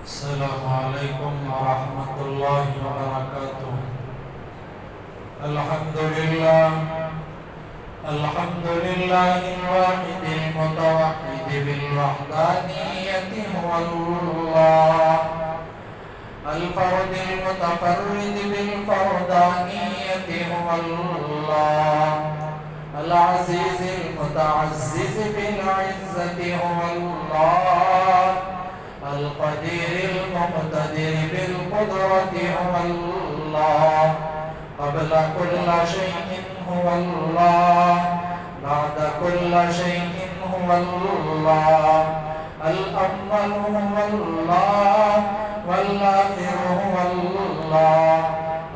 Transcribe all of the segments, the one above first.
السلام عليكم ورحمة الله وبركاته. الحمد لله الواحد المتوحد بالوحدانية هو الله، الفرد المتفرد بالفردانية هو الله، العزيز المتعزز بالعزة هو الله، القدير المقتدر بالقدرة هو الله، قبل كل شيء هو الله، بعد كل شيء هو الله، الأول هو الله، والآخر هو الله،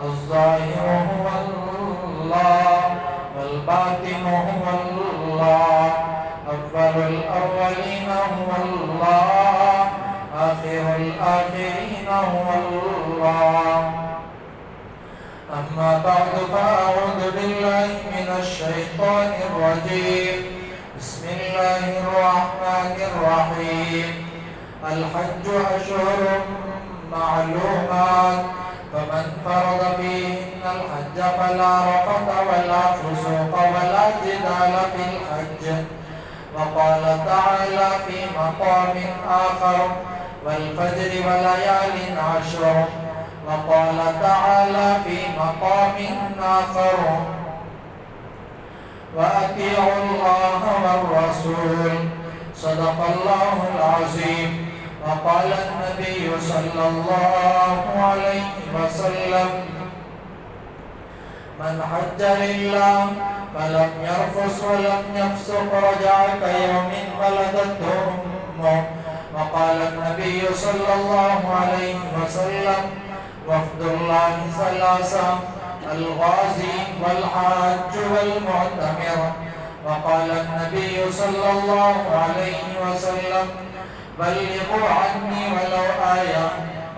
الظاهر هو الله، والباطن هو الله، أول الأولين هو الله، آخر الآخرين هو الله. أما بعد فأعوذ بالله من الشيطان الرجيم. بسم الله الرحمن الرحيم. الحج أشهر معلومات، فمن فرض فيهن الحج فلا رفث ولا فسوق ولا جدال في الحج. وقال تعالى في مقام آخر: والفجر وليال عشر. وقال تعالى في مقام آخر: وأطيعوا الله والرسول. صدق الله العظيم. وقال النبي صلى الله عليه وسلم: من حج لله فلم يرفث ولم يفسق رجع كيوم ولدته أمه. وقال النبي صلى الله عليه وسلم: وفد الله ثلاثة: الغازي والحاج والمعتمر. وقال النبي صلى الله عليه وسلم: بلغوا عني ولو آية،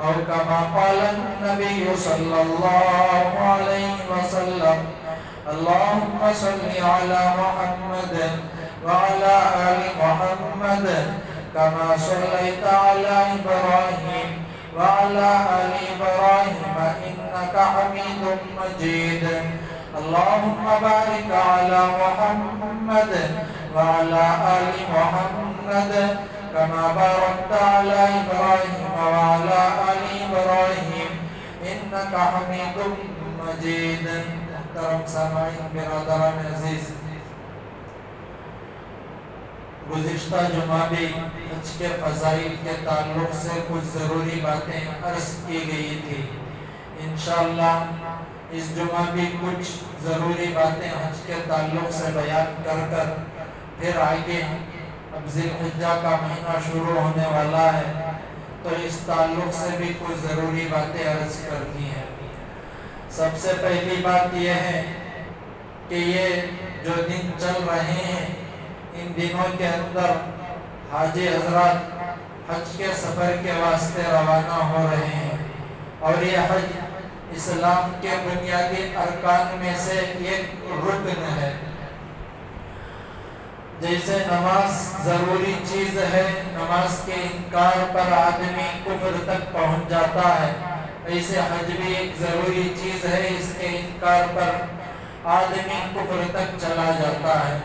أو كما قال النبي صلى الله عليه وسلم: اللهم صل على محمد وعلى آل محمد كما صليت على إبراهيم وعلى آل إبراهيم إنك حميد مجيد. اللهم بارك على محمد وعلى آل محمد كما باركت على إبراهيم وعلى آل إبراهيم إنك حميد مجيد. محترم سامعین برادران عزیز، گزشتہ جمعہ بھی حج کے فضائل کے تعلق سے کچھ ضروری باتیں عرض کی گئی تھی. انشاءاللہ اس جمعہ بھی کچھ ضروری باتیں حج کے تعلق سے بیان کر پھر آگے اب ذی الحجہ کا مہینہ شروع ہونے والا ہے، تو اس تعلق سے بھی کچھ ضروری باتیں عرض کرتی ہیں. سب سے پہلی بات یہ ہے کہ یہ جو دن چل رہے ہیں، ان دنوں کے اندر حاجی حضرات حج کے سفر کے واسطے روانہ ہو رہے ہیں، اور یہ حج اسلام کے بنیادی ارکان میں سے ایک رکن ہے. جیسے نماز ضروری چیز ہے، نماز کے انکار پر آدمی کفر تک پہنچ جاتا ہے، ایسے حج بھی ایک ضروری چیز ہے، اس کے انکار پر آدمی کفر تک چلا جاتا ہے.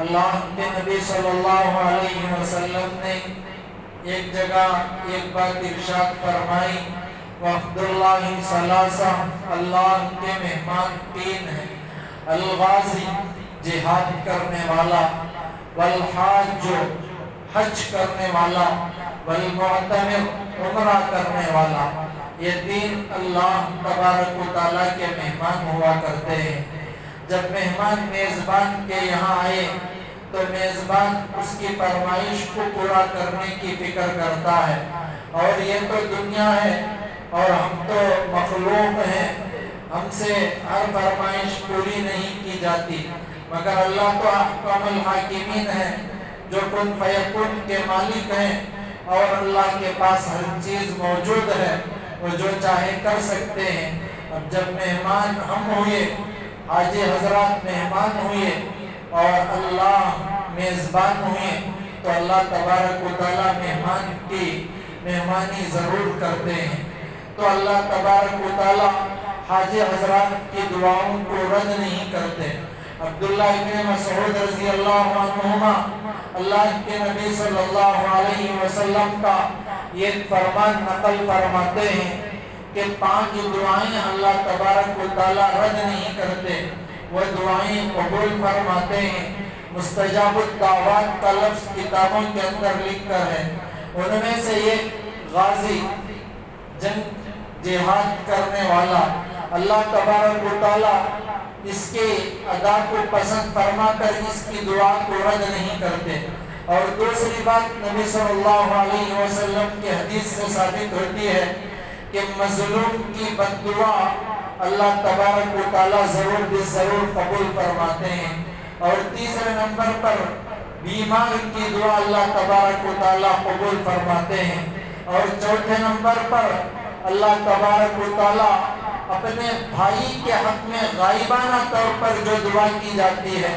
اللہ کے نبی صلی اللہ علیہ وسلم نے ایک جگہ ایک بات ارشاد فرمائی: وفد اللہ ثلاثہ، اللہ کے مہمان تین ہیں: الغازی جہاد کرنے والا، والحاج حج کرنے والا، والمعتمر عمرہ کرنے والا. یہ تین اللہ تبارک و تعالیٰ کے مہمان ہوا کرتے ہیں. جب مہمان میزبان کے یہاں آئے تو میزبان اس کی فرمائش کو پورا کرنے کی فکر کرتا ہے، اور یہ تو دنیا ہے اور ہم تو مخلوق ہیں، ہم سے ہر فرمائش پوری نہیں کی جاتی، مگر اللہ تو احکم الحاکمین ہے، جو کن فیکن کے مالک ہیں، اور اللہ کے پاس ہر چیز موجود ہے، وہ جو چاہے کر سکتے ہیں. اب جب مہمان ہم ہوئے، حاجی حضرات مہمان ہوئے اور اللہ میزبان ہوئے، تو اللہ تبارک و تعالیٰ مہمان کی مہمانی ضرور کرتے ہیں۔ تو اللہ تبارک و تعالی حاجی حضرات کی دعاؤں کو رد نہیں کرتے۔ عبداللہ ابن مسعود رضی اللہ عنہما اللہ کے نبی صلی اللہ علیہ وسلم کا یہ فرمان نقل فرماتے ہیں کہ 5 دعائیں اللہ تبارک و تعالی رد نہیں کرتے، وہ دعائیں قبول فرماتے ہیں۔ مستجاب الدعوات کا لفظ کتابوں کے اندر لکھ کر ہے۔ ان میں سے ایک غازی، جنگ جہاد کرنے والا، اللہ تبارک و تعالی اس کے ادا کو پسند فرما کر اس کی دعا کو رد نہیں کرتے۔ اور دوسری بات نبی صلی اللہ علیہ وسلم کی حدیث سے ثابت ہوتی ہے کہ مظلوم کی بد دعا اللہ تبارک و تعالی ضرور بھی ضرور قبول فرماتے ہیں۔ اور تیسرے نمبر پر بیمار کی دعا اللہ تبارک و تعالی قبول فرماتے ہیں۔ اور چوتھے نمبر پر اللہ تبارک و تعالی اپنے بھائی کے حق میں غائبانہ طور پر جو دعا کی جاتی ہے،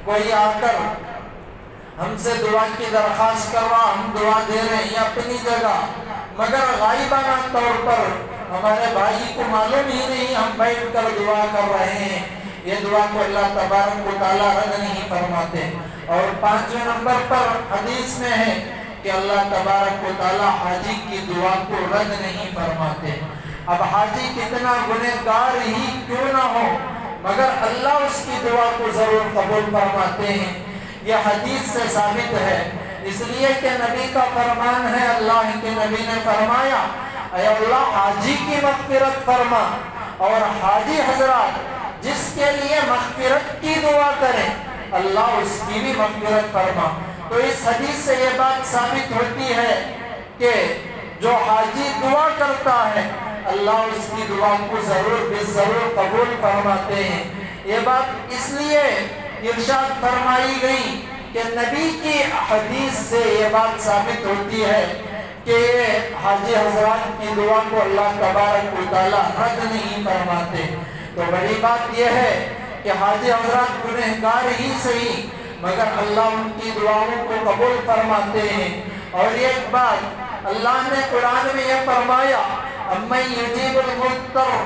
کوئی آ کر ہم سے دعا کی درخواست کر رہا، ہم دعا دے رہے ہیں اپنی جگہ، مگر غائبانہ طور پر ہمارے بھائی کو معلوم ہی نہیں، ہم بیٹھ کر دعا کر رہے ہیں، یہ دعا کو اللہ تبارک و تعالی رد نہیں فرماتے۔ اور 5ویں نمبر پر حدیث میں ہے کہ اللہ تبارک و تعالی حاجی کی دعا کو رد نہیں فرماتے۔ اب حاجی کتنا گنہگار ہی کیوں نہ ہو، مگر اللہ اس کی دعا کو ضرور قبول فرماتے ہیں، یہ حدیث سے ثابت ہے۔ اس لیے کہ نبی کا فرمان ہے، اللہ کے نبی نے فرمایا اے اللہ حاجی کی مغفرت فرما، اور حاجی حضرات جس کے لیے مغفرت کی دعا کریں اللہ اس کی بھی مغفرت فرما۔ تو اس حدیث سے یہ بات ثابت ہوتی ہے کہ جو حاجی دعا کرتا ہے اللہ اس کی دعا کو ضرور بے ضرور قبول فرماتے ہیں۔ یہ بات اس لیے ارشاد فرمائی گئی کہ نبی کی حدیث سے یہ بات ثابت ہوتی ہے کہ حاجی حضرات کی دعا کو اللہ تبارک و تعالی رد نہیں فرماتے۔ تو بڑی بات یہ ہے کہ حاجی حضرات گنہگار ہی صحیح، مگر اللہ ان کی دعاؤں کو قبول فرماتے ہیں۔ اور ایک بات اللہ نے قرآن میں یہ فرمایا اَمَّن یُجِیبُ الْمُضْطَرَّ،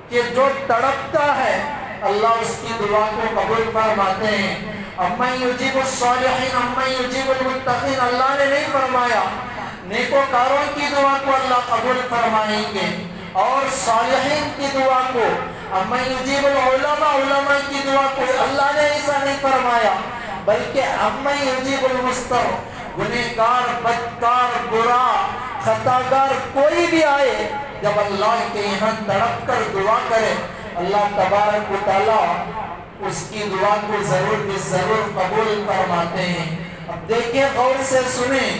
کہ جو تڑپتا ہے اللہ اس کی دعا کو قبول فرماتے ہیں۔ اَمَّن یُجِیبُ الصَّالِحِینَ اَمَّن یُجِیبُ الْمُتَّقِینَ، اللہ نے نہیں فرمایا نیکوکاروں کی دعا کو اللہ قبول فرمائیں گے، اور صالحین کی دعا کو، اَمَّن یُجِیبُ الْعُلَمَاء، علماء کی دعا کو اللہ نے ایسا نہیں فرمایا، بلکہ اَمَّن یُجِیبُ الْمُضْطَرَّ، گنہگار، بدکار، برا، خطاگار کوئی بھی آئے جب اللہ کے یہاں تڑپ کر دعا کرے اللہ تبارک و تعالی اس کی دعا کو ضرور بھی ضرور قبول فرماتے ہیں۔ اب دیکھیں غور سے سنیں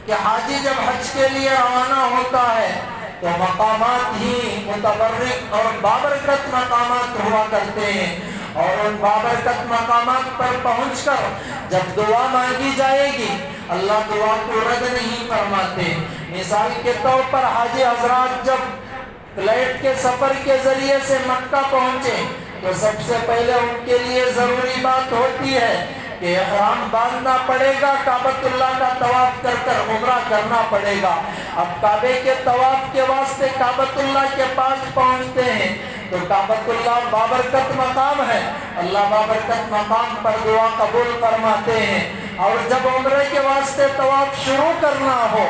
کہ حاجی جب حج کے لیے روانہ ہوتا ہے تو مقامات ہی متبرک اور بابرکت مقامات ہوا کرتے ہیں، اور ان بابرکت مقامات پر پہنچ کر جب دعا مانگی جائے گی اللہ دعا کو رد نہیں فرماتے۔ مثال کے طور پر حاجی حضرات جب فلائٹ کے سفر کے ذریعے سے مکہ پہنچے تو سب سے پہلے ان کے لیے ضروری بات ہوتی ہے کہ احرام باندھنا پڑے گا، کعبۃ اللہ کا طواف کر کر عمرہ کرنا پڑے گا۔ اب کعبے کے طواف کے واسطے کعبۃ اللہ کے پاس پہنچتے ہیں تو کعبۃ اللہ بابرکت مقام ہے، اللہ بابرکت مقام پر دعا قبول فرماتے ہیں۔ اور جب عمرے کے واسطے طواف شروع کرنا ہو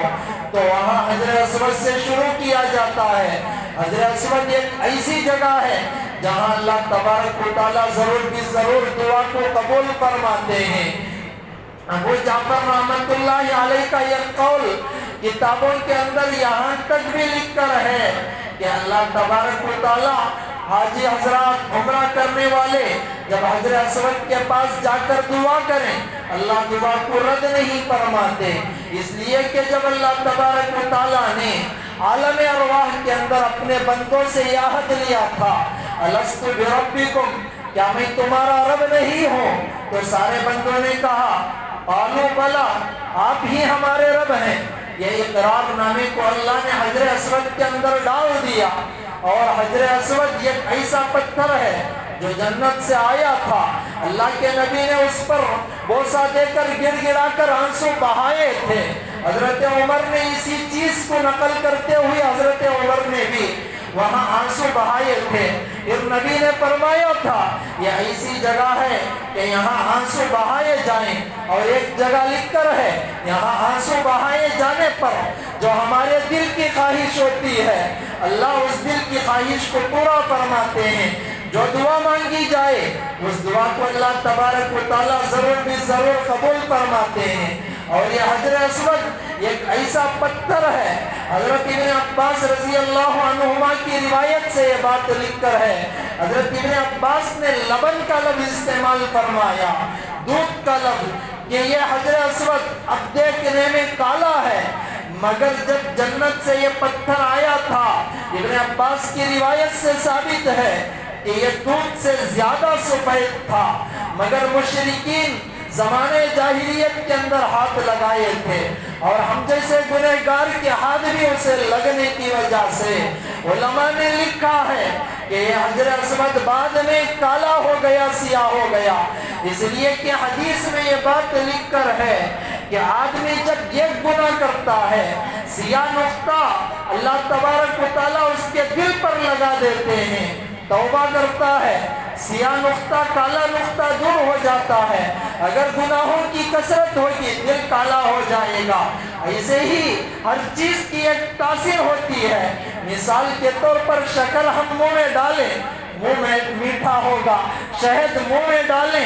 تو وہاں حجر اسود سے شروع کیا جاتا ہے۔ حجر اسود ایک ایسی جگہ ہے جہاں اللہ تبارک و تعالیٰ ضرور بھی ضرور دعا کو قبول فرماتے ہیں۔ ابو جعفر رحمۃ اللہ علیہ کا یہ قول کتابوں کے اندر یہاں تک بھی لکھ کر ہے کہ اللہ تبارک و تعالیٰ حاجی حضرات عمرہ کرنے والے جب حجر اسود کے پاس جا کر دعا کریں اللہ دعا کو رد نہیں فرماتے، اس لیے کہ جب اللہ تبارک و تعالیٰ نے عالم ارواح کے اندر اپنے بندوں سے یہ عہد لیا تھا الست بربکم، کیا میں تمہارا رب نہیں ہوں؟ تو سارے بندوں نے کہا قالوا بلا، آپ ہی ہمارے رب ہیں۔ یہ اقرار نامے کو اللہ نے حجر اسود کے اندر ڈال دیا، اور حجر اسود ایک ایسا پتھر ہے جو جنت سے آیا تھا، اللہ کے نبی نے اس پر بوسہ دے کر گر گرا کر آنسو بہائے تھے، حضرت عمر نے اسی چیز کو نقل کرتے ہوئے حضرت عمر نے بھی وہاں آنسو بہائے تھے. پھر نبی نے فرمایا تھا یہ ایسی جگہ ہے کہ یہاں آنسو بہائے جائیں, اور ایک جگہ لکھ کر ہے یہاں آنسو بہائے جانے پر جو ہمارے دل کی خواہش ہوتی ہے اللہ اس دل کی خواہش کو پورا فرماتے ہیں. جو دعا مانگی جائے اس دعا کو اللہ تبارک و تعالیٰ ضرور بھی ضرور قبول فرماتے ہیں. اور یہ حجر اسود ایک ایسا پتھر ہے, حضرت ابن عباس رضی اللہ عنہما کی روایت سے یہ بات لکھ کر ہے, حضرت ابن عباس نے لبن کا لفظ استعمال فرمایا, دودھ کا لفظ, کہ یہ حجر اسود اب دیکھنے میں کالا ہے مگر جب جنت سے یہ پتھر آیا تھا, ابن عباس کی روایت سے ثابت ہے کہ یہ دودھ سے زیادہ سفید تھا, مگر مشرکین زمانے جاہلیت کے اندر ہاتھ لگائے تھے, اور ہم جیسے گنہگار کے ہاتھ بھی اسے لگنے کی وجہ سے علماء نے لکھا ہے کہ یہ حجر اسود بعد میں کالا ہو گیا, سیاہ ہو گیا, اس لیے کہ حدیث میں یہ بات لکھ کر ہے کہ آدمی جب یہ گناہ کرتا ہے سیاہ نقطہ اللہ تبارک و تعالیٰ اس کے دل پر لگا دیتے ہیں, توبہ کرتا ہے سیاہ نقطہ کالا نقطہ دور ہو جاتا ہے, اگر گناہوں کی کثرت ہوگی دل کالا ہو جائے گا. ایسے ہی ہر چیز کی ایک تاثیر ہوتی ہے, مثال کے طور پر شکر ہم منہ میں ڈالیں منہ میں میٹھا ہوگا, شہد منہ میں ڈالیں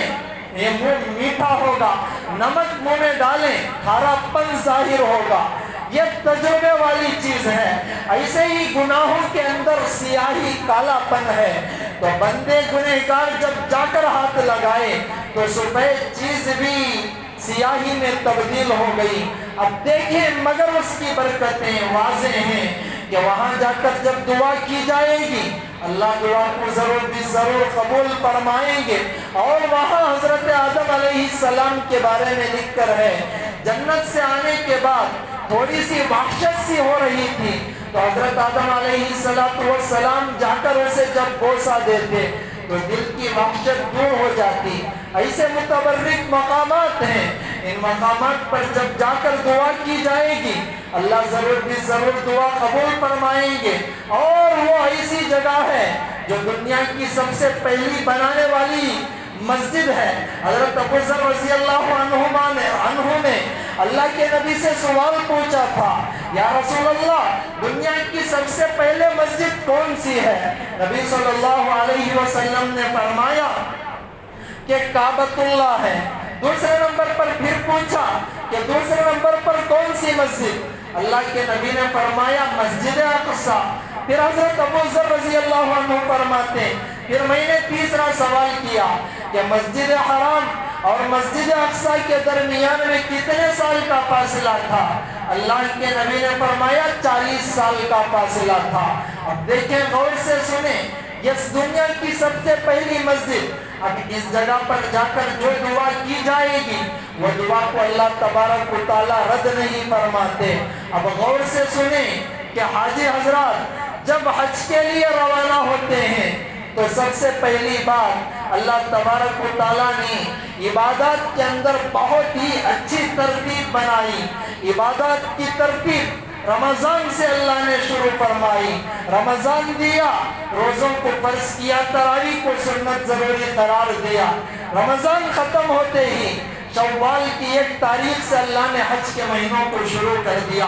یہ منہ میٹھا ہوگا, نمک منہ میں ڈالیں کھارا پن ظاہر ہوگا, یہ تجربے والی چیز ہے. ایسے ہی گناہوں کے اندر سیاہی کالا پن ہے, تو بندے گنہگار جب جا کر ہاتھ لگائے تو سفید چیز بھی سیاہی میں تبدیل ہو گئی. اب دیکھیں مگر اس کی برکتیں واضح ہیں کہ وہاں جا کر جب دعا کی جائے گی اللہ دعا کو ضرور بھی ضرور قبول فرمائیں گے. اور وہاں حضرت آدم علیہ السلام کے بارے میں لکھ کر ہے جنت سے آنے کے بعد تھوڑی سی وحشت سی ہو رہی تھی, تو حضرت آدم علیہ السلام جا کر اسے جب بوسہ دیتے تو دل کی وحشت دور ہو جاتی. ایسے متبرک مقامات ہیں, ان مقامات پر جب جا کر دعا کی جائے گی اللہ ضرور بھی ضرور دعا قبول فرمائیں گے. اور وہ ایسی جگہ ہے جو دنیا کی سب سے پہلی بنانے والی مسجد ہے. حضرت ابو ذر رضی اللہ عنہ نے اللہ کے نبی سے سوال پوچھا تھا, یا رسول اللہ دنیا کی سب سے پہلے مسجد کون سی ہے؟ نبی صلی اللہ علیہ وسلم نے فرمایا کہ کعبۃ اللہ ہے. دوسرے نمبر پر پھر پوچھا کہ دوسرے نمبر پر کون سی مسجد؟ اللہ کے نبی نے فرمایا مسجد اقصی. پھر حضرت ابو ذر رضی اللہ عنہ فرماتے پھر میں نے تیسرا سوال کیا کہ مسجد حرام اور مسجد اقصی کے درمیان میں کتنے سال کا فاصلہ تھا؟ اللہ کے نبی نے فرمایا 40 سال کا فاصلہ تھا. اب دیکھیں غور سے سنیں, اس دنیا کی سب سے پہلی مسجد, اب اس جگہ پر جا کر جو دعا کی جائے گی وہ دعا کو اللہ تبارک و تعالیٰ رد نہیں فرماتے. اب غور سے سنیں کہ حاجی حضرات جب حج کے لیے روانہ ہوتے ہیں تو سب سے پہلی بات اللہ تبارک و تعالیٰ نے عبادات کے اندر بہت ہی اچھی ترتیب بنائی. عبادات کی ترتیب رمضان سے اللہ نے شروع فرمائی. رمضان دیا, روزوں کو فرض کیا, تراویح کو سنت ضروری قرار دیا. رمضان ختم ہوتے ہی شوال کی 1 تاریخ سے اللہ نے حج کے مہینوں کو شروع کر دیا.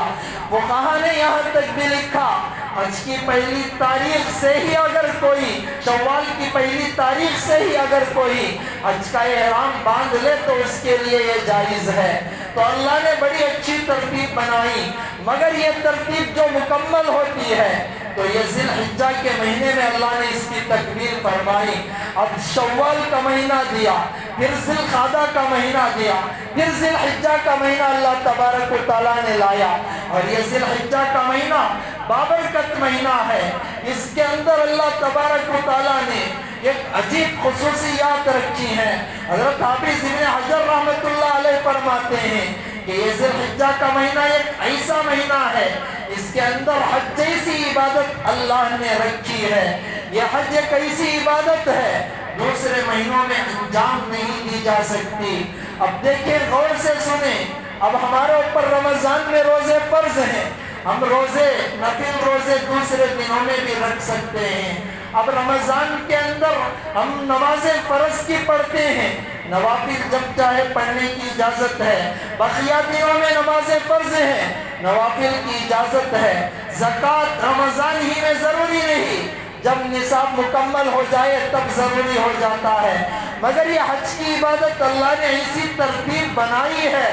فقہا نے یہاں تک بھی لکھا حج کی پہلی تاریخ سے ہی اگر کوئی, شوال کی پہلی تاریخ سے ہی اگر کوئی حج کا احرام باندھ لے تو اس کے لیے یہ جائز ہے. تو اللہ نے بڑی اچھی ترتیب بنائی, مگر یہ ترتیب جو مکمل ہوتی ہے تو یہ ذی الحجہ کے مہینے میں اللہ نے اس کی تکمیل فرمائی. اب شوال کا مہینہ دیا, پھر ذی القعدہ کا مہینہ دیا, پھر ذی الحجہ کا مہینہ اللہ تبارک و تعالیٰ نے لایا. اور یہ ذی الحجہ کا مہینہ بابرکت مہینہ ہے. اس کے اندر اللہ تبارک و تعالیٰ نے ایک عجیب خصوصیات رکھی ہیں. حضرت حافظ ابن حجر رحمۃ اللہ علیہ فرماتے ہیں کہ یہ ذی الحجہ کا مہینہ ایک ایسا مہینہ ہے اس کے اندر حج جیسی عبادت اللہ نے رکھی ہے. یہ حج ایک ایسی عبادت ہے دوسرے مہینوں میں انجام نہیں دی جا سکتی. اب دیکھیں غور سے سنیں, اب ہمارے اوپر رمضان میں روزے فرض ہیں، ہم روزے نفل روزے دوسرے دنوں میں بھی رکھ سکتے ہیں۔ اب رمضان کے اندر ہم نمازیں فرض کی پڑھتے ہیں، نوافل جب چاہے پڑھنے کی اجازت ہے، بقیہ دنوں میں نمازیں فرض ہیں، نوافل کی اجازت ہے۔ زکوٰۃ رمضان ہی میں ضروری نہیں، جب نصاب مکمل ہو جائے تب ضروری ہو جاتا ہے۔ مگر یہ حج کی عبادت اللہ نے ایسی ترتیب بنائی ہے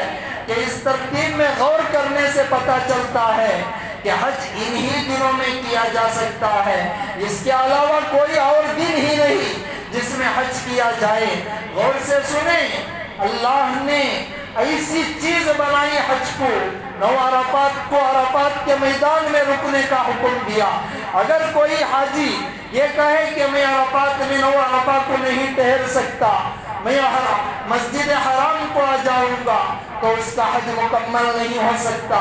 کہ اس ترتیب میں غور کرنے سے پتہ چلتا ہے کہ حج انہی دنوں میں کیا جا سکتا ہے، اس کے علاوہ کوئی اور دن ہی نہیں جس میں حج کیا جائے۔ غور سے سنیں، اللہ نے ایسی چیز بنائی حج کو، نو عرفات کو عرفات کے میدان میں رکنے کا حکم دیا۔ اگر کوئی حاجی یہ کہے کہ میں عرفات میں نو عرفات کو نہیں ٹھہر سکتا، میں مسجد حرام کو آ جاؤں گا، تو اس کا حج مکمل نہیں ہو سکتا۔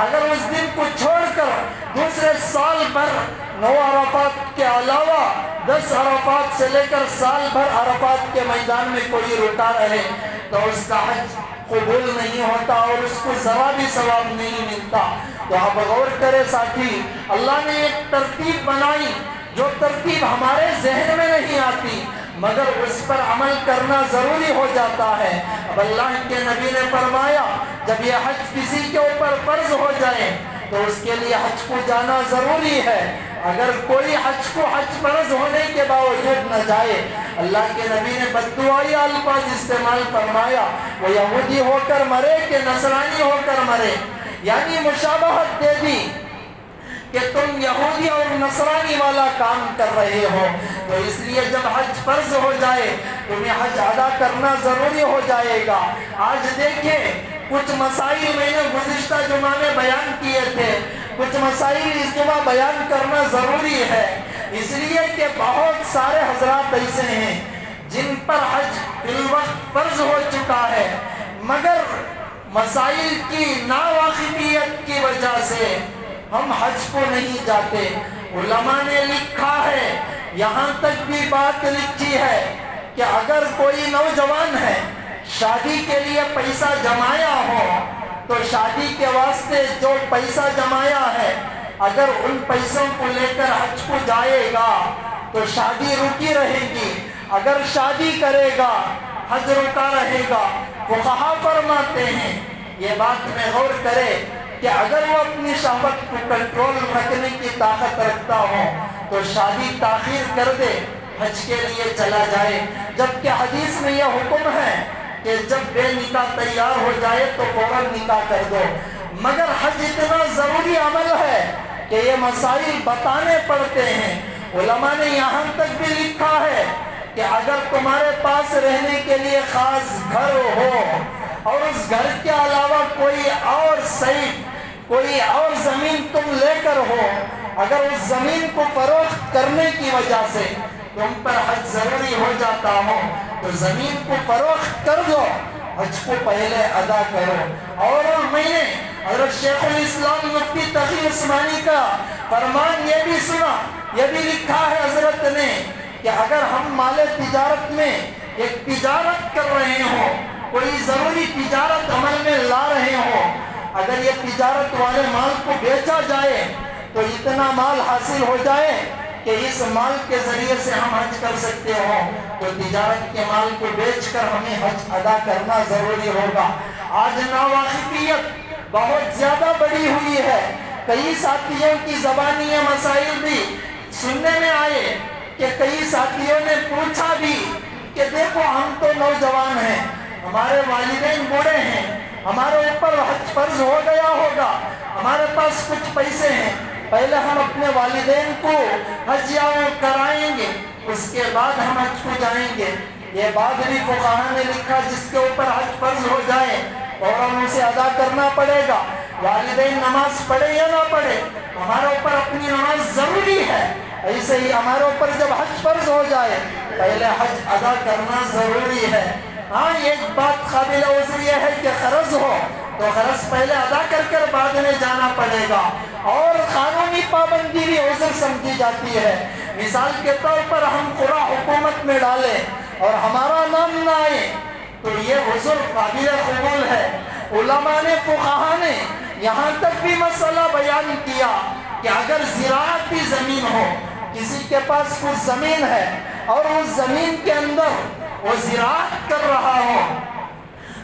اگر اس دن کو چھوڑ کر دوسرے سال بھر 9 عرفات کے علاوہ 10 عرفات سے لے کر سال بھر عرفات کے میدان میں کوئی رکا رہے تو اس کا حج قبول نہیں ہوتا اور اس کو ذرا بھی ثواب نہیں ملتا۔ تو آپ غور کریں ساتھی، اللہ نے ایک ترتیب بنائی جو ترتیب ہمارے ذہن میں نہیں آتی، مگر اس پر عمل کرنا ضروری ہو جاتا ہے۔ اب اللہ کے نبی نے فرمایا جب یہ حج کسی کے اوپر فرض ہو جائے تو اس کے لیے حج کو جانا ضروری ہے۔ اگر کوئی حج کو حج فرض ہونے کے باوجود نہ جائے، اللہ کے نبی نے بددعائی الفاظ استعمال فرمایا، وہ یہودی ہو کر مرے کہ نصرانی ہو کر مرے، یعنی مشابہت دے دی کہ تم یہودی اور نصرانی والا کام کر رہے ہو۔ تو اس لیے جب حج فرض ہو جائے تمہیں حج ادا کرنا ضروری ہو جائے گا۔ آج دیکھیں کچھ مسائل میں نے گزشتہ جمعہ میں بیان کیے تھے، کچھ مسائل اس جمعہ بیان کرنا ضروری ہے، اس لیے کہ بہت سارے حضرات ایسے ہیں جن پر حج بالوقت فرض ہو چکا ہے، مگر مسائل کی ناواقفیت کی وجہ سے ہم حج کو نہیں جاتے۔ علماء نے لکھا ہے، یہاں تک بھی بات لکھی ہے کہ اگر کوئی نوجوان ہے شادی کے لیے پیسہ جمایا ہو تو شادی کے واسطے جو پیسہ جمایا ہے اگر ان پیسوں کو لے کر حج کو جائے گا تو شادی رکی رہے گی، اگر شادی کرے گا حج رکا رہے گا۔ فقہا فرماتے ہیں یہ بات میں غور کرے کہ اگر وہ اپنی شہوت کو کنٹرول رکھنے کی طاقت رکھتا ہو تو شادی تاخیر کر دے، حج کے لیے چلا جائے، جبکہ حدیث میں یہ حکم ہے کہ جب بے نکاح تیار ہو جائے تو فوراً نکاح کر دو۔ مگر حج اتنا ضروری عمل ہے کہ یہ مسائل بتانے پڑتے ہیں۔ علماء نے یہاں تک بھی لکھا ہے کہ اگر تمہارے پاس رہنے کے لیے خاص گھر ہو اور اس گھر کے علاوہ کوئی اور سائٹ، کوئی اور زمین تم لے کر ہو، اگر اس زمین کو فروخت کرنے کی وجہ سے تم پر حج ضروری ہو جاتا ہو تو زمین کو فروخت کر دو، حج کو پہلے ادا کرو۔ اور میں نے حضرت شیخ الاسلام مفتی تقی عثمانی کا فرمان یہ بھی سنا، یہ بھی لکھا ہے حضرت نے کہ اگر ہم مال تجارت میں ایک تجارت کر رہے ہوں، کوئی ضروری تجارت عمل میں لا رہے ہوں، اگر یہ تجارت والے مال کو بیچا جائے تو اتنا مال حاصل ہو جائے کہ اس مال کے ذریعے سے ہم حج کر سکتے ہوں تو تجارت کے مال کو بیچ کر ہمیں حج ادا کرنا ضروری ہوگا۔ آج ناواقفیت بہت زیادہ بڑی ہوئی ہے، کئی ساتھیوں کی زبانی یہ مسائل بھی سننے میں آئے کہ کئی ساتھیوں نے پوچھا بھی کہ دیکھو ہم تو نوجوان ہیں، ہمارے والدین بوڑھے ہیں، ہمارے اوپر حج فرض ہو گیا ہوگا، ہمارے پاس کچھ پیسے ہیں، پہلے ہم اپنے والدین کو حج کرائیں گے اس کے بعد ہم حج کو جائیں گے۔ یہ بات بھی فقہا نے لکھا جس کے اوپر حج فرض ہو جائے فوراً اسے ادا کرنا پڑے گا، والدین نماز پڑھے یا نہ پڑھے ہمارے اوپر اپنی نماز ضروری ہے، ایسے ہی ہمارے اوپر جب حج فرض ہو جائے پہلے حج ادا کرنا ضروری ہے۔ ہاں ایک بات قابل عذر یہ ہے کہ قرض ہو تو قرض پہلے ادا کر بعد میں جانا پڑے گا، اور قانونی پابندی بھی عذر سمجھی جاتی ہے۔ مثال کے طور پر ہم قرآن حکومت میں ڈالیں اور ہمارا نام نہ آئے تو یہ عذر قابل قبول ہے، علماء نے، فقہا نے یہاں تک بھی مسئلہ بیان کیا کہ اگر زراعتی زمین ہو، کسی کے پاس کچھ زمین ہے اور اس زمین کے اندر وہ زراعت کر رہا ہو،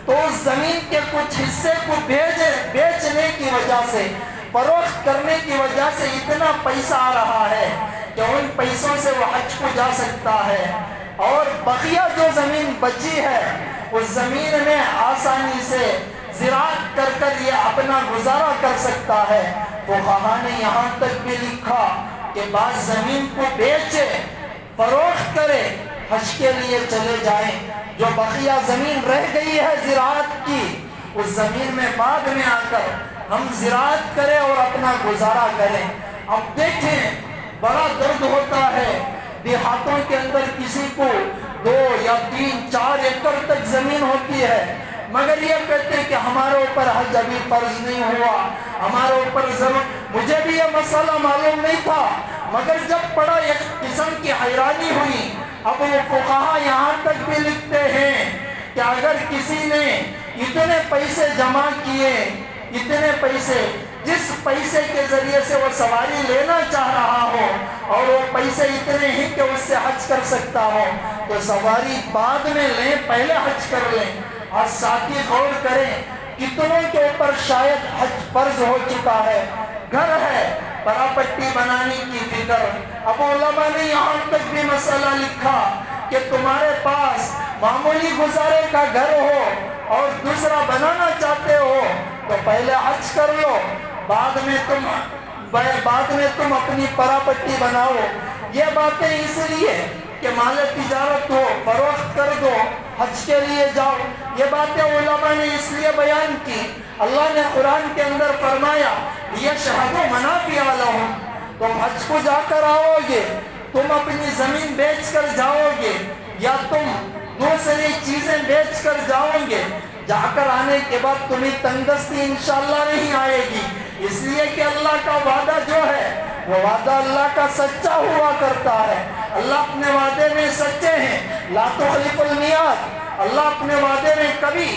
تو اس زمین کے کچھ حصے کو بیچنے کی وجہ سے، فروخت کرنے کی وجہ سے اتنا پیسہ آ رہا ہے کہ ان پیسوں سے وہ حج کو جا سکتا ہے، اور بقیہ جو زمین بچی ہے اس زمین میں آسانی سے زراعت کر کر یہ اپنا گزارا کر سکتا ہے۔ فقہا نے یہاں تک بھی لکھا کہ بعض زمین کو بیچے، فروخت کرے، حج کے لیے چلے جائیں، جو بقیہ زمین رہ گئی ہے زراعت کی، اس زمین میں بعد میں آ کر ہم زراعت کریں اور اپنا گزارا کریں۔ اب دیکھیں، بڑا درد ہوتا ہے دیہاتوں کے اندر کسی کو 2 یا 3 4 ایکڑ تک زمین ہوتی ہے، مگر یہ کہتے ہیں کہ ہمارے اوپر حج ابھی فرض نہیں ہوا، ہمارے اوپر مجھے بھی یہ مسئلہ معلوم نہیں تھا، مگر جب پڑھا ایک قسم کی حیرانی ہوئی۔ اب وہ فقہا یہاں تک بھی لکھتے ہیں کہ اگر کسی نے اتنے پیسے جمع کیے، اتنے پیسے، جس پیسے کے ذریعے سے وہ سواری لینا چاہ رہا ہو، اور وہ پیسے اتنے ہی کہ اس سے حج کر سکتا ہو، تو سواری بعد میں لیں، پہلے حج کر لیں۔ اور ساتھی غور کریں، کتنوں کے اوپر شاید حج فرض ہو چکا ہے، گھر ہے، پراپٹی بنانے کی فکر۔ اب علماء نے یہاں تک بھی مسئلہ لکھا کہ تمہارے پاس معمولی گزارے کا گھر ہو اور دوسرا بنانا چاہتے ہو تو پہلے حج کر لو، بعد میں تم اپنی پراپٹی بناؤ۔ یہ باتیں اس لیے کہ مال تجارت ہو، فروخت کر دو، حج کے لیے جاؤ۔ یہ باتیں علماء نے اس لیے بیان کی، اللہ نے قرآن کے اندر فرمایا یشہدوا منافع لہم، تم حج کو جا کر آؤ گے، تم اپنی زمین بیچ کر جاؤ گے، یا تم دوسری چیزیں بیچ کر جاؤ گے، جا کر آنے کے بعد تمہیں تندرستی انشاءاللہ نہیں آئے گی، اس لیے کہ اللہ کا وعدہ جو ہے وہ وعدہ اللہ کا سچا ہوا کرتا ہے۔ اللہ اپنے وعدے میں سچے ہیں، لا تخلف المیعاد، اللہ اپنے وعدے میں کبھی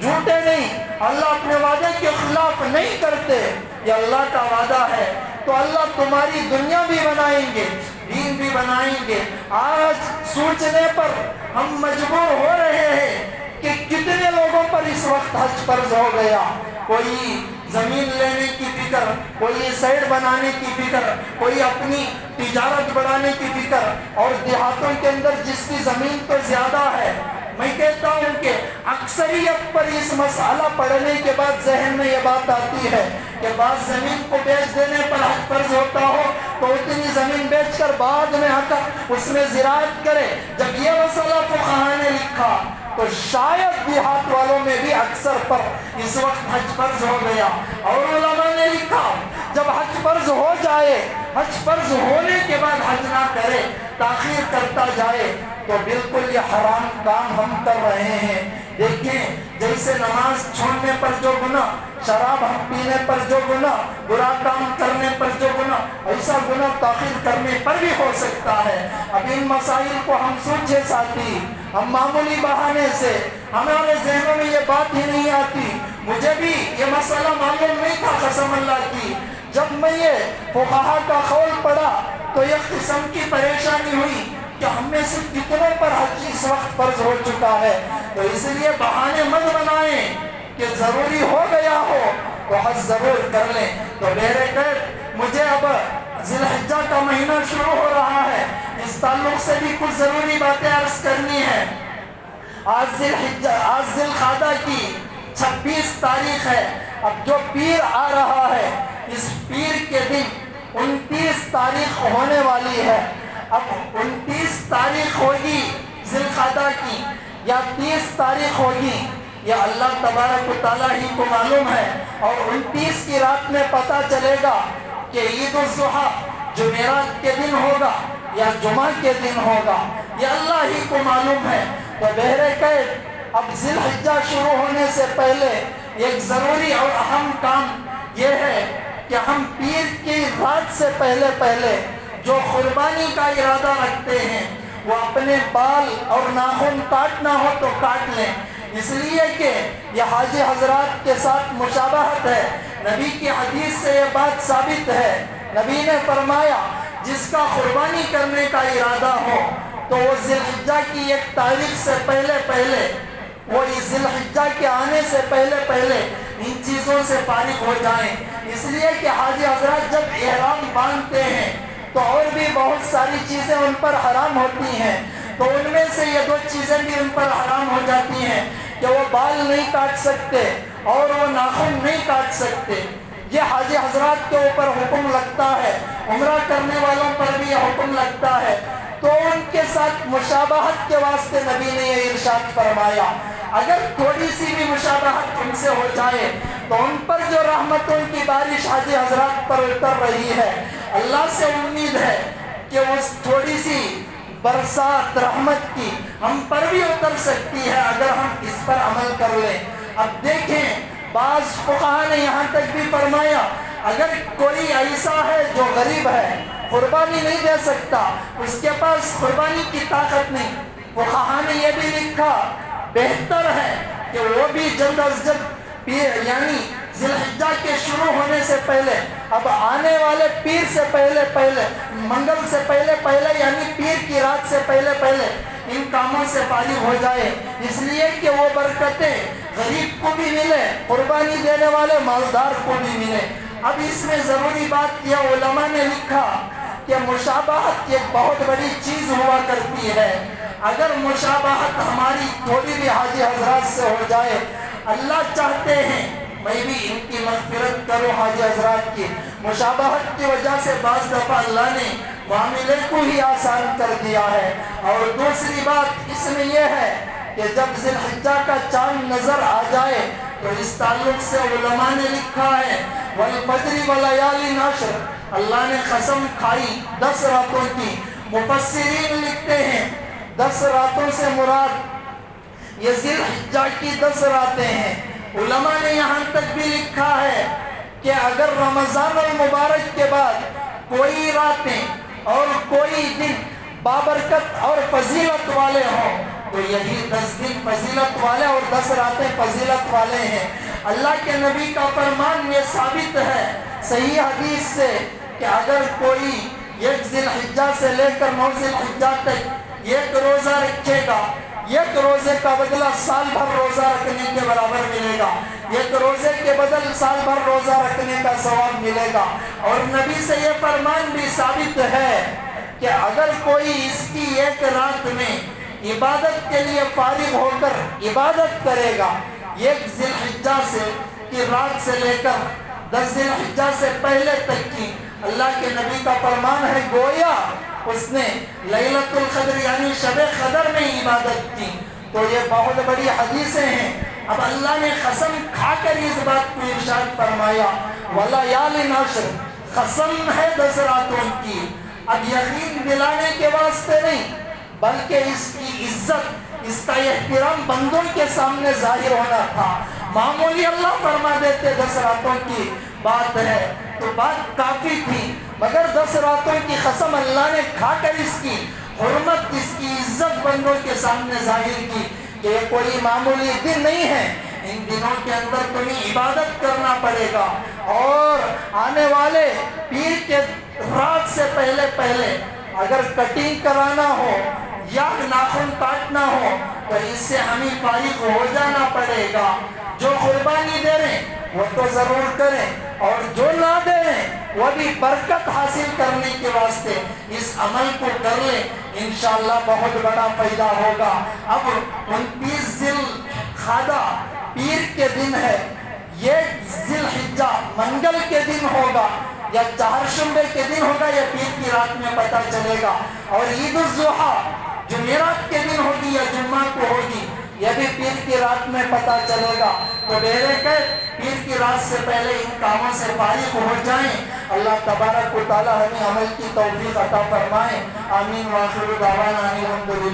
جھوٹے نہیں، اللہ اپنے وعدے کے خلاف نہیں کرتے، یہ اللہ کا وعدہ ہے۔ تو اللہ تمہاری دنیا بھی بنائیں گے، دین بھی بنائیں گے۔ آج سوچنے پر ہم مجبور ہو رہے ہیں کہ کتنے لوگوں پر اس وقت حج فرض ہو گیا، کوئی زمین لینے کی فکر، کوئی سائٹ بنانے کی فکر، کوئی اپنی تجارت بڑھانے کی فکر، اور دیہاتوں کے اندر جس کی زمین تو زیادہ ہے، میں کہتا ہوں کہ اکثریت پر اس مسئلہ پڑھنے کے بعد ذہن میں یہ بات آتی ہے کہ بعض زمین کو بیچ دینے پر حج فرض ہوتا ہو تو اتنی زمین بیچ کر بعد میں آ کر اس میں زراعت کرے۔ جب یہ مسئلہ فقہا نے لکھا تو شاید دیہات والوں میں بھی اکثر پر اس وقت حج فرض ہو گیا، اور علماء نے لکھا جب حج فرض ہو جائے، حج فرض ہونے کے بعد حج نہ کرے، تاخیر کرتا جائے، تو بالکل یہ حرام کام ہم کر رہے ہیں۔ دیکھیں، جیسے نماز چھوڑنے پر جو گناہ، شراب پینے پر جو گناہ، برا کام کرنے پر جو گناہ، ایسا گناہ تاخیر کرنے پر بھی ہو سکتا ہے۔ اب ان مسائل کو ہم سوچے ساتھی، ہم معمولی بہانے سے ہمارے ذہنوں میں یہ بات ہی نہیں آتی۔ مجھے بھی یہ مسئلہ معلوم نہیں تھا قسم اللہ کی، جب میں یہ فقہا کا قول پڑھا تو ایک قسم کی پریشانی ہوئی کہ ہم میں سے کتنوں پر حج اس وقت فرض ہو چکا ہے۔ تو اس لیے بہانے مت بنائیں کہ ضروری ہو گیا ہو تو حج ضرور کر لیں۔ تو میرے قید مجھے اب ذی الحجہ کا مہینہ شروع ہو رہا ہے، اس تعلق سے بھی کچھ ضروری باتیں عرض کرنی ہے۔ آج ذی القعدہ کی 26 تاریخ ہے۔ اب جو پیر آ رہا ہے، اس پیر کے دن 29 تاریخ ہونے والی ہے۔ اب 29 تاریخ ہوگی ذی القعدہ کی یا 30 تاریخ ہوگی، یہ اللہ تبارک و تعالیٰ ہی کو معلوم ہے، اور 29 کی رات میں پتہ چلے گا کہ عید الاضحیٰ جمعرات کے دن ہوگا یا جمعہ کے دن ہوگا، یہ اللہ ہی کو معلوم ہے۔ تو بہرے قید اب ذی الحجہ شروع ہونے سے پہلے ایک ضروری اور اہم کام یہ ہے کہ ہم پیر کی رات سے پہلے جو قربانی کا ارادہ رکھتے ہیں وہ اپنے بال اور ناخن کاٹنا ہو تو کاٹ لیں، اس لیے کہ یہ حاجی حضرات کے ساتھ مشابہت ہے۔ نبی کی حدیث سے یہ بات ثابت ہے۔ نبی نے فرمایا جس کا قربانی کرنے کا ارادہ ہو تو وہ ذی الحجہ کی ایک تاریخ سے پہلے وہ ذی الحجہ کے آنے سے پہلے ان چیزوں سے فارغ ہو جائیں۔ اس لیے کہ حاجی حضرات جب احرام باندھتے ہیں تو اور بھی بہت ساری چیزیں ان پر حرام ہوتی ہیں، تو ان میں سے یہ 2 چیزیں بھی ان پر حرام ہو جاتی ہیں کہ وہ بال نہیں کاٹ سکتے اور وہ ناخن نہیں کاٹ سکتے۔ یہ حاجی حضرات کے اوپر حکم لگتا ہے، عمرہ کرنے والوں پر بھی یہ حکم لگتا ہے، تو ان کے ساتھ مشابہت کے واسطے نبی نے یہ ارشاد فرمایا اگر تھوڑی سی بھی مشابہت ان سے ہو جائے تو ان پر جو رحمتوں کی بارش حاجی حضرات پر اتر رہی ہے، اللہ سے امید ہے کہ اس تھوڑی سی برسات رحمت کی ہم پر بھی اتر سکتی ہے اگر ہم اس پر عمل کر لیں۔ اب دیکھیں بعض فقہا نے یہاں تک بھی فرمایا اگر کوئی ایسا ہے جو غریب ہے، قربانی نہیں دے سکتا، اس کے پاس قربانی کی طاقت نہیں، فقہا نے یہ بھی لکھا بہتر ہے کہ وہ بھی جلد از جلد یعنی ذی الحجہ کے شروع ہونے سے پہلے، اب آنے والے پیر سے پہلے منگل سے پہلے یعنی پیر کی رات سے پہلے ان کاموں سے فارغ ہو جائے، اس لیے کہ وہ برکتیں غریب کو بھی ملے، قربانی دینے والے مالدار کو بھی ملے۔ اب اس میں ضروری بات یہ علماء نے لکھا کہ مشابہت ایک بہت بڑی چیز ہوا کرتی ہے۔ اگر مشابہت ہماری تھوڑی بھی حاجی حضرات سے ہو جائے، اللہ چاہتے ہیں میں بھی ان کی مغفرت کروں حاجی حضرات کی، مشابہت کی وجہ سے بعض دفعہ اللہ نے معاملے کو ہی آسان کر دیا ہے۔ اور دوسری بات اس میں یہ ہے کہ جب ذی الحجہ کا چاند نظر آ جائے تو اس تعلق سے علماء نے لکھا ہے وَالْفَجْرِ وَلَيَالٍ عَشْرٍ، اللہ نے قسم کھائی 10 راتوں کی۔ مفسرین لکھتے ہیں 10 راتوں سے مراد یہ ذی الحجہ کی 10 راتیں ہیں۔ علماء نے یہاں تک بھی لکھا ہے کہ اگر رمضان المبارک کے بعد کوئی راتیں اور کوئی دن بابرکت اور فضیلت والے ہوں تو یہی 10 دن فضیلت والے اور 10 راتیں فضیلت والے ہیں۔ اللہ کے نبی کا فرمان یہ ثابت ہے صحیح حدیث سے کہ اگر کوئی 1 ذی الحجہ سے لے کر 9 ذی الحجہ تک 1 روزہ رکھے گا، 1 روزے کا بدلہ سال بھر روزہ رکھنے کے برابر ملے گا، 1 روزے کے بدل سال بھر روزہ رکھنے کا ثواب ملے گا۔ اور نبی سے یہ فرمان بھی ثابت ہے کہ اگر کوئی اس کی 1 رات میں عبادت کے لیے فارغ ہو کر عبادت کرے گا، 1 ذی الحجہ کی رات سے لے کر 10 ذی الحجہ سے پہلے تک کی، اللہ کے نبی کا فرمان ہے گویا اس نے لیلۃ القدر یعنی شب قدر میں عبادت کی۔ تو یہ بہت بڑی حدیثیں ہیں۔ اب اللہ نے قسم کھا کر اس بات کو ارشاد فرمایا وَلَيَالٍ عَشْرٍ، قسم ہے 10 راتوں کی۔ اب یقین دلانے کے واسطے نہیں بلکہ اس کی عزت، اس کا احترام بندوں کے سامنے ظاہر ہونا تھا۔ معمولی اللہ فرما دیتے 10 راتوں کی بات ہے تو بات کافی تھی، مگر 10 راتوں کی قسم اللہ نے کھا کر اس کی حرمت، اس کی عزت بندوں کے سامنے ظاہر کی کہ یہ کوئی معمولی دن نہیں ہے، ان دنوں کے اندر تمہیں عبادت کرنا پڑے گا، اور آنے والے پیر کے رات سے پہلے اگر کٹنگ کرانا ہو یا ناخن کاٹنا ہو تو اس سے ہمیں فارغ ہو جانا پڑے گا۔ جو قربانی دے رہے وہ تو ضرور کریں، اور جو نہ دے رہے وہ بھی برکت حاصل کرنے کے واسطے اس عمل کو کر لیں، انشاءاللہ بہت بڑا فائدہ ہوگا۔ اب 29 ذی القعدہ پیر کے دن ہے، یہ ذی الحجہ منگل کے دن ہوگا یا چہارشنبے کے دن ہوگا یا پیر کی رات میں پتہ چلے گا، اور عید الاضحیٰ جمعرات کے دن ہوگی یا جمعہ کو ہوگی یہ بھی پیر کی رات میں پتہ چلے گا۔ تو پیر کی رات سے پہلے ان کاموں سے فارغ ہو جائیں۔ اللہ تبارک و تعالی ہمیں عمل کی توفیق عطا فرمائے۔ آمین۔ وآخر دعوانا الحمدللہ۔